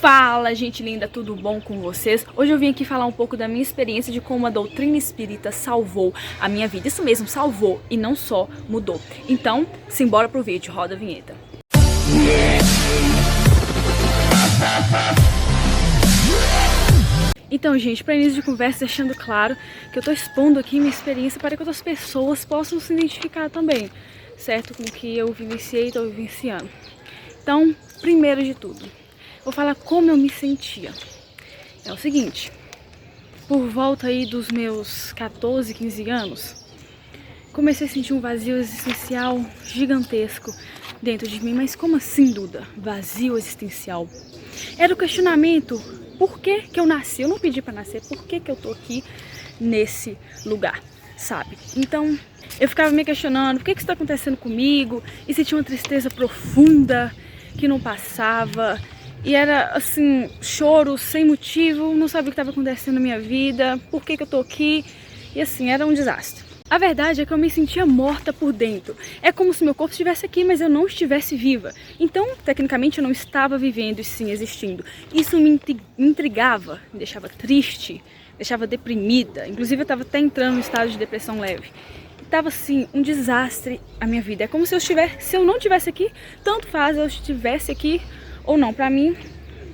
Fala, gente linda, tudo bom com vocês? Hoje eu vim aqui falar um pouco da minha experiência de como a doutrina espírita salvou a minha vida. Isso mesmo, salvou e não só mudou. Então, simbora pro vídeo, roda a vinheta. Então, gente, para início de conversa, deixando claro que eu tô expondo aqui minha experiência para que outras pessoas possam se identificar também, certo? Com o que eu vivenciei e tô vivenciando. Então, primeiro de tudo, vou falar como eu me sentia. É o seguinte, por volta aí dos meus 14, 15 anos, comecei a sentir um vazio existencial gigantesco dentro de mim. Mas como assim, Duda? Vazio existencial? Era o questionamento, por que que eu nasci? Eu não pedi pra nascer, por que que eu tô aqui nesse lugar, sabe? Então, eu ficava me questionando, por que que isso tá acontecendo comigo? E sentia uma tristeza profunda que não passava. E era assim, choro sem motivo, não sabia o que estava acontecendo na minha vida, por que que eu tô aqui, e assim, era um desastre. A verdade é que eu me sentia morta por dentro. É como se meu corpo estivesse aqui, mas eu não estivesse viva. Então, tecnicamente, eu não estava vivendo e sim existindo. Isso me intrigava, me deixava triste, deixava deprimida. Inclusive, eu estava até entrando no estado de depressão leve. Tava assim, um desastre a minha vida. É como se eu não estivesse aqui, tanto faz eu estivesse aqui ou não. Pra mim,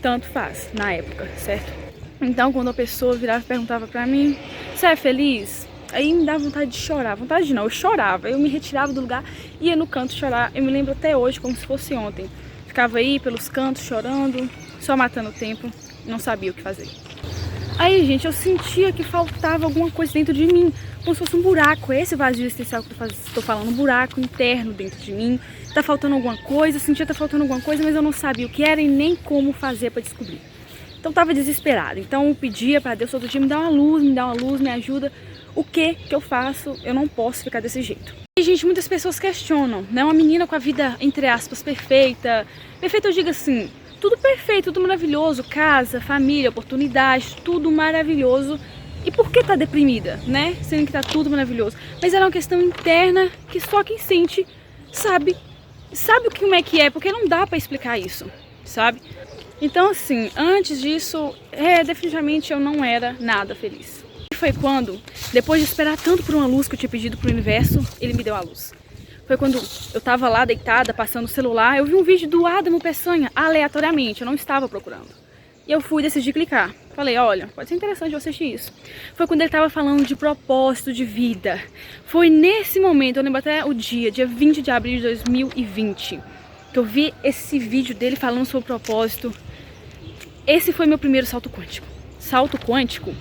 tanto faz, na época, certo? Então, quando a pessoa virava e perguntava pra mim, você é feliz? Aí me dava vontade de chorar. Vontade não, eu chorava. Eu me retirava do lugar, ia no canto chorar. Eu me lembro até hoje, como se fosse ontem. Ficava aí pelos cantos, chorando, só matando o tempo, não sabia o que fazer. Aí, gente, eu sentia que faltava alguma coisa dentro de mim, como se fosse um buraco. Esse vazio existencial que eu estou falando, um buraco interno dentro de mim. Tá faltando alguma coisa, eu sentia que tá faltando alguma coisa, mas eu não sabia o que era e nem como fazer para descobrir. Então, tava desesperada. Então, eu pedia para Deus todo dia, me dá uma luz, me ajuda. O que eu faço? Eu não posso ficar desse jeito. E, gente, muitas pessoas questionam, né? Uma menina com a vida, entre aspas, perfeita. Perfeita, eu digo assim, tudo perfeito, tudo maravilhoso, casa, família, oportunidade, tudo maravilhoso. E por que tá deprimida, né? Sendo que tá tudo maravilhoso. Mas era uma questão interna que só quem sente sabe como é que é, porque não dá pra explicar isso, sabe? Então, assim, antes disso, definitivamente eu não era nada feliz. E foi quando, depois de esperar tanto por uma luz que eu tinha pedido pro universo, ele me deu a luz. Foi quando eu tava lá deitada, passando o celular, eu vi um vídeo do Adamo Peçanha, aleatoriamente, eu não estava procurando. E eu decidi clicar. Falei, olha, pode ser interessante eu assistir isso. Foi quando ele tava falando de propósito de vida. Foi nesse momento, eu lembro até o dia 20 de abril de 2020, que eu vi esse vídeo dele falando sobre propósito. Esse foi meu primeiro salto quântico. Salto quântico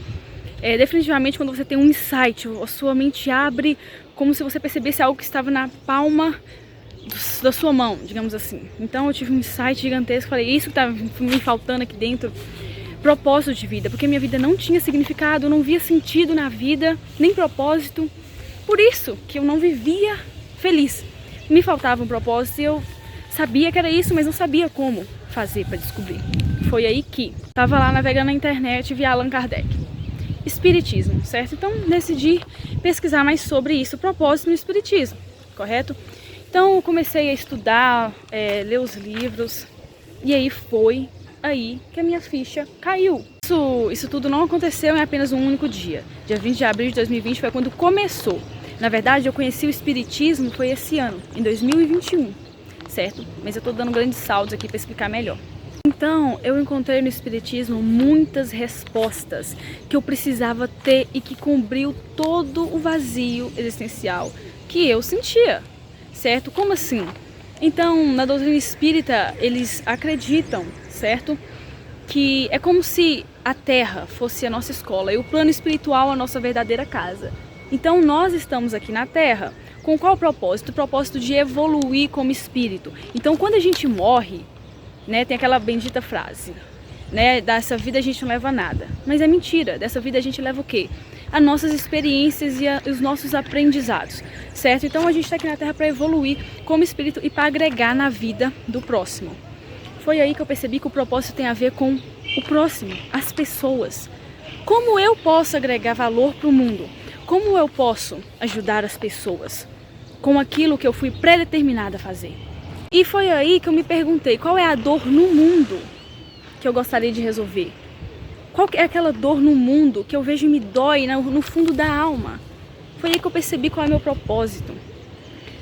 é definitivamente quando você tem um insight, a sua mente abre como se você percebesse algo que estava na palma da sua mão, digamos assim. Então eu tive um insight gigantesco, falei, isso que tá me faltando aqui dentro, propósito de vida, porque minha vida não tinha significado, eu não via sentido na vida, nem propósito, por isso que eu não vivia feliz. Me faltava um propósito e eu sabia que era isso, mas não sabia como fazer para descobrir. Foi aí que tava lá navegando na internet e vi Allan Kardec. Espiritismo, certo? Então decidi pesquisar mais sobre isso, propósito no espiritismo, correto? Então eu comecei a estudar, ler os livros, e aí foi aí que a minha ficha caiu. Isso tudo não aconteceu em apenas um único dia. Dia 20 de abril de 2020 foi quando começou. Na verdade, eu conheci o espiritismo foi esse ano, em 2021, certo? Mas eu tô dando grandes saltos aqui para explicar melhor. Então, eu encontrei no espiritismo muitas respostas que eu precisava ter e que cobriu todo o vazio existencial que eu sentia, certo? Como assim? Então, na doutrina espírita, eles acreditam, certo? Que é como se a Terra fosse a nossa escola e o plano espiritual a nossa verdadeira casa. Então, nós estamos aqui na Terra com qual propósito? O propósito de evoluir como espírito. Então, quando a gente morre, né, tem aquela bendita frase, né, dessa vida a gente não leva nada. Mas é mentira, dessa vida a gente leva o quê? As nossas experiências e os nossos aprendizados, certo? Então a gente está aqui na Terra para evoluir como espírito e para agregar na vida do próximo. Foi aí que eu percebi que o propósito tem a ver com o próximo, as pessoas. Como eu posso agregar valor para o mundo? Como eu posso ajudar as pessoas com aquilo que eu fui predeterminada a fazer? E foi aí que eu me perguntei, qual é a dor no mundo que eu gostaria de resolver? Qual é aquela dor no mundo que eu vejo e me dói no fundo da alma? Foi aí que eu percebi qual é o meu propósito,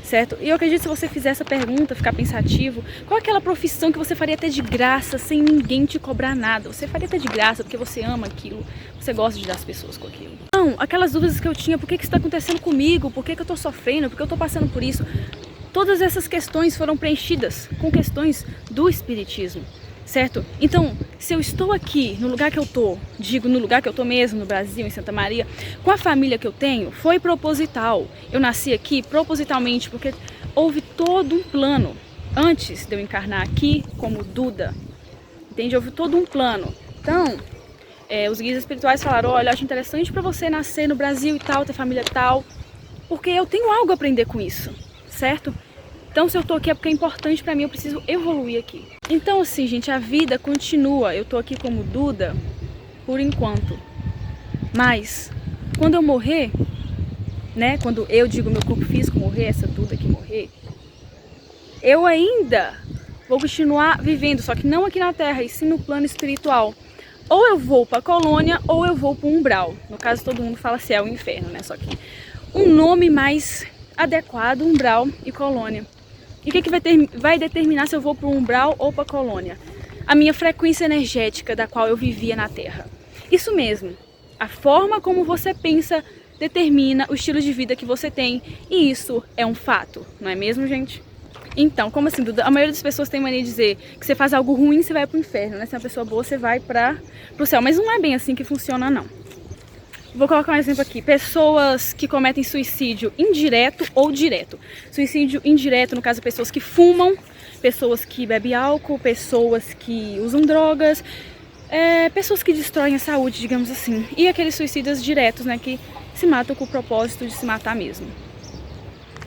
certo? E eu acredito que se você fizer essa pergunta, ficar pensativo, qual é aquela profissão que você faria até de graça, sem ninguém te cobrar nada? Você faria até de graça porque você ama aquilo, você gosta de ajudar as pessoas com aquilo. Não, aquelas dúvidas que eu tinha, por que isso está acontecendo comigo? Por que eu estou sofrendo? Por que eu estou passando por isso? Todas essas questões foram preenchidas com questões do Espiritismo, certo? Então, se eu estou aqui no lugar que eu tô, digo no lugar que eu tô mesmo, no Brasil, em Santa Maria, com a família que eu tenho, foi proposital. Eu nasci aqui propositalmente porque houve todo um plano antes de eu encarnar aqui como Duda, entende? Houve todo um plano. Então, os guias espirituais falaram, olha, acho interessante para você nascer no Brasil e tal, ter família tal, porque eu tenho algo a aprender com isso, certo? Então, se eu tô aqui é porque é importante pra mim, eu preciso evoluir aqui. Então, assim, gente, a vida continua. Eu tô aqui como Duda por enquanto. Mas, quando eu morrer, né, quando eu digo meu corpo físico morrer, essa Duda aqui morrer, eu ainda vou continuar vivendo, só que não aqui na Terra, e sim no plano espiritual. Ou eu vou pra colônia, ou eu vou pro umbral. No caso, todo mundo fala céu e inferno, né? Só que um nome mais adequado, umbral e colônia. E o que vai determinar se eu vou para o umbral ou para a colônia? A minha frequência energética da qual eu vivia na Terra. Isso mesmo, a forma como você pensa determina o estilo de vida que você tem. E isso é um fato, não é mesmo, gente? Então, como assim, Duda? A maioria das pessoas tem mania de dizer que você faz algo ruim, você vai para o inferno, né? Se é uma pessoa boa, você vai para o céu. Mas não é bem assim que funciona, não. Vou colocar um exemplo aqui. Pessoas que cometem suicídio indireto ou direto. Suicídio indireto, no caso, pessoas que fumam, pessoas que bebem álcool, pessoas que usam drogas, pessoas que destroem a saúde, digamos assim. E aqueles suicidas diretos, né, que se matam com o propósito de se matar mesmo.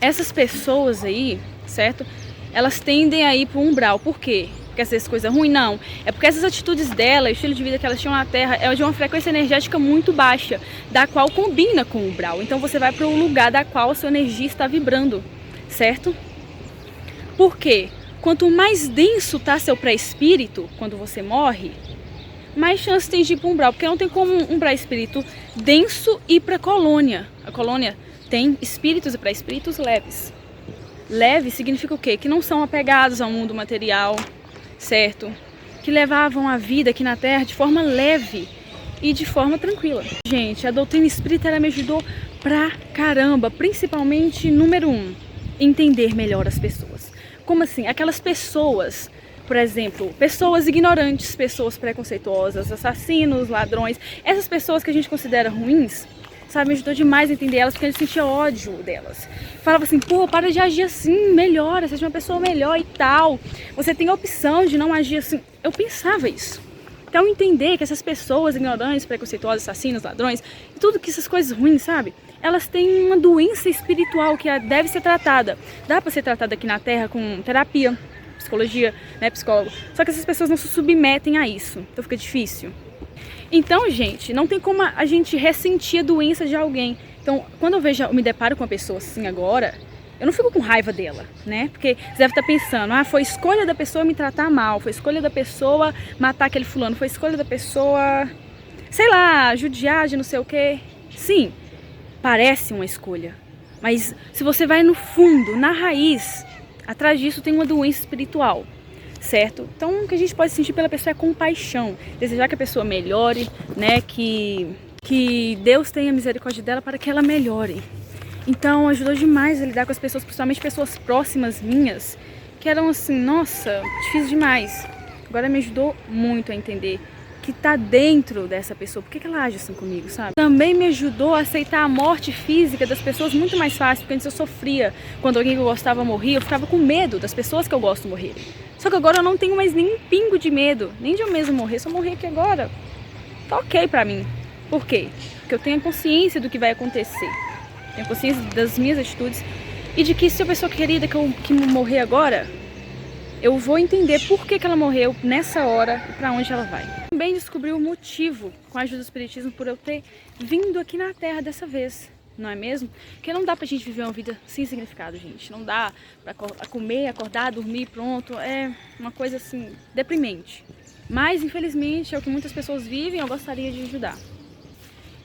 Essas pessoas aí, certo? Elas tendem a ir para o umbral. Por quê? Porque essas coisas ruins? Não. É porque essas atitudes dela, o estilo de vida que elas tinham na Terra, é de uma frequência energética muito baixa, da qual combina com o umbral. Então você vai para o lugar da qual a sua energia está vibrando, certo? Por quê? Quanto mais denso está seu pré-espírito, quando você morre, mais chance tem de ir para o umbral. Porque não tem como um pré-espírito denso ir para a colônia. A colônia tem espíritos e pré-espíritos leves. Leve significa o quê? Que não são apegados ao mundo material, certo? Que levavam a vida aqui na Terra de forma leve e de forma tranquila. Gente, a doutrina espírita ela me ajudou pra caramba, principalmente, número 1, entender melhor as pessoas. Como assim? Aquelas pessoas, por exemplo, pessoas ignorantes, pessoas preconceituosas, assassinos, ladrões, essas pessoas que a gente considera ruins, sabe, me ajudou demais a entender elas, porque eu sentia ódio delas. Falava assim, pô, para de agir assim, melhora, seja uma pessoa melhor e tal. Você tem a opção de não agir assim. Eu pensava isso. Então entender que essas pessoas ignorantes, preconceituosas, assassinos, ladrões, e tudo que essas coisas ruins, sabe? Elas têm uma doença espiritual que deve ser tratada. Dá pra ser tratada aqui na Terra com terapia, psicologia, né, psicólogo. Só que essas pessoas não se submetem a isso. Então fica difícil. Então, gente, não tem como a gente ressentir a doença de alguém. Então, quando eu me deparo com uma pessoa assim agora, eu não fico com raiva dela, né? Porque você deve estar pensando, foi escolha da pessoa me tratar mal, foi escolha da pessoa matar aquele fulano, foi escolha da pessoa, sei lá, judiar de não sei o quê. Sim, parece uma escolha. Mas se você vai no fundo, na raiz, atrás disso tem uma doença espiritual. Certo? Então o que a gente pode sentir pela pessoa é compaixão, desejar que a pessoa melhore, né? Que Deus tenha misericórdia dela para que ela melhore. Então ajudou demais a lidar com as pessoas, principalmente pessoas próximas minhas, que eram assim, nossa, difícil demais. Agora me ajudou muito a entender que tá dentro dessa pessoa, por que ela age assim comigo, sabe? Também me ajudou a aceitar a morte física das pessoas muito mais fácil, porque antes eu sofria quando alguém que eu gostava morria, eu ficava com medo das pessoas que eu gosto morrerem. Só que agora eu não tenho mais nem um pingo de medo, nem de eu mesmo morrer. Se eu morrer aqui agora, tá ok pra mim. Por quê? Porque eu tenho consciência do que vai acontecer. Tenho consciência das minhas atitudes. E de que se a pessoa querida que morrer agora, eu vou entender por que ela morreu nessa hora e pra onde ela vai. Também descobri o motivo, com a ajuda do Espiritismo, por eu ter vindo aqui na Terra dessa vez. Não é mesmo? Porque não dá pra gente viver uma vida sem significado, gente. Não dá pra comer, acordar, dormir, pronto. É uma coisa assim, deprimente. Mas, infelizmente, é o que muitas pessoas vivem, eu gostaria de ajudar.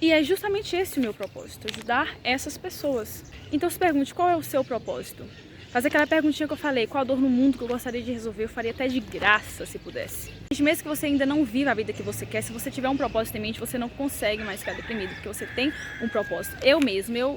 E é justamente esse o meu propósito, ajudar essas pessoas. Então se pergunte, qual é o seu propósito? Fazer aquela perguntinha que eu falei, qual a dor no mundo que eu gostaria de resolver, eu faria até de graça se pudesse. Mesmo que você ainda não viva a vida que você quer, se você tiver um propósito em mente, você não consegue mais ficar deprimido, porque você tem um propósito. Eu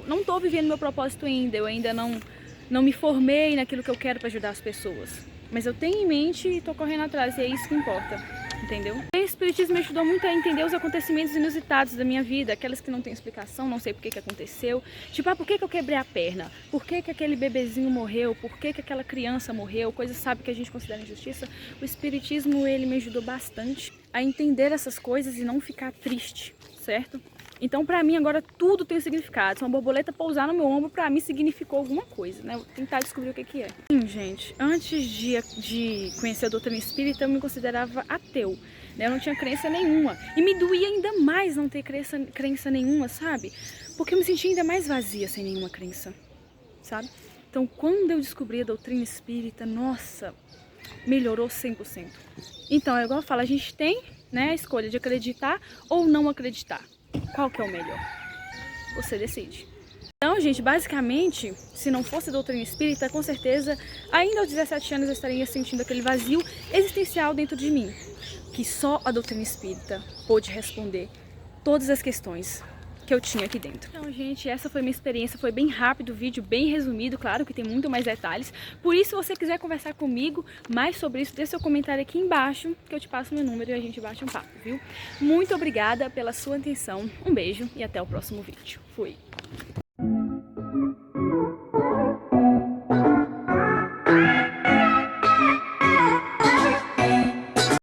não tô vivendo meu propósito ainda, eu ainda não me formei naquilo que eu quero para ajudar as pessoas. Mas eu tenho em mente e tô correndo atrás, e é isso que importa, entendeu? O Espiritismo me ajudou muito a entender os acontecimentos inusitados da minha vida, aquelas que não tem explicação, não sei por que aconteceu. Tipo, por que eu quebrei a perna? Por que aquele bebezinho morreu? Por que aquela criança morreu? Coisas, sabe, que a gente considera injustiça. O Espiritismo, ele me ajudou bastante a entender essas coisas e não ficar triste, certo? Então, pra mim, agora tudo tem significado. Se uma borboleta pousar no meu ombro, pra mim, significou alguma coisa, né? Vou tentar descobrir o que é. Sim, gente, antes de conhecer a doutrina espírita, eu me considerava ateu, né? Eu não tinha crença nenhuma. E me doía ainda mais não ter crença nenhuma, sabe? Porque eu me sentia ainda mais vazia sem nenhuma crença, sabe? Então, quando eu descobri a doutrina espírita, nossa, melhorou 100%. Então, é igual eu falo, a gente tem, né, a escolha de acreditar ou não acreditar. Qual que é o melhor? Você decide. Então, gente, basicamente, se não fosse a doutrina espírita, com certeza, ainda aos 17 anos eu estaria sentindo aquele vazio existencial dentro de mim, que só a doutrina espírita pôde responder todas as questões que eu tinha aqui dentro. Então, gente, essa foi minha experiência, foi bem rápido o vídeo, bem resumido, claro que tem muito mais detalhes. Por isso, se você quiser conversar comigo mais sobre isso, deixe seu comentário aqui embaixo, que eu te passo meu número e a gente bate um papo, viu? Muito obrigada pela sua atenção, um beijo e até o próximo vídeo. Fui!